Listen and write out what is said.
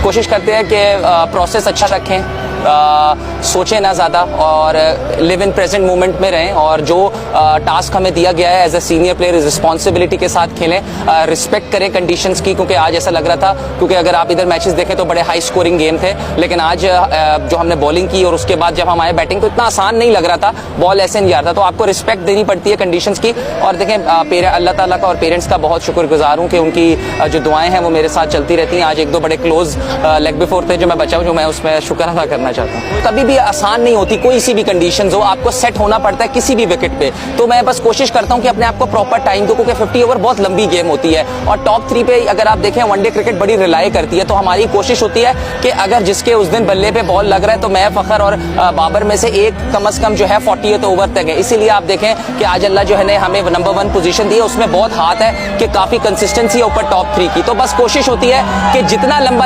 कोशिश करते हैं कि प्रोसेस अच्छा रखें, सोचें ना ज़्यादा और लिव इन प्रेजेंट मोमेंट में रहें और जो टास्क हमें दिया गया है as a senior player responsibility के साथ खेलें, रिस्पेक्ट करें कंडीशंस की, क्योंकि आज ऐसा लग रहा था, क्योंकि अगर आप इधर मैचेस देखें तो बड़े हाई स्कोरिंग गेम थे, लेकिन आज जो हमने बॉलिंग की और उसके बाद जब हम आए बैटिंग, तो इतना आसान नहीं लग रहा था, बॉल ऐसे नहीं जा रहा था, तो आपको रिस्पेक्ट देनी पड़ती है कंडीशंस की। और देखें अल्लाह ताला का और पेरेंट्स का बहुत शुक्रगुजार हूँ कि उनकी जो दुआएं हैं वो मेरे साथ चलती रहती हैं। आज एक दो बड़े क्लोज लेग बिफोर थे जो मैं बचा हूँ, जो मैं उसमें शुक्र अदा करना चाहता हूँ। कभी भी आसान नहीं होती, कोई सी भी कंडीशंस हो, आपको सेट होना पड़ता है किसी भी विकेट पे। तो मैं बस कोशिश करता हूं कि अपने आप को प्रॉपर टाइम दूं, क्योंकि 50 ओवर बहुत लंबी गेम होती है और टॉप 3 पे अगर आप देखें वनडे क्रिकेट बड़ी रिलाई करती है। तो हमारी कोशिश होती है कि अगर जिसके उस दिन बल्ले पे बॉल लग रहा है तो मैं फखर और बाबर में से एक कम से कम जो है 40th ओवर तक है। इसीलिए आप देखें कि आज अल्लाह जो है हमें नंबर 1 पोजीशन दी है, उसमें बहुत हाथ है कि काफी कंसिस्टेंसी है ऊपर टॉप 3 की। तो बस कोशिश होती है कि जितना लंबा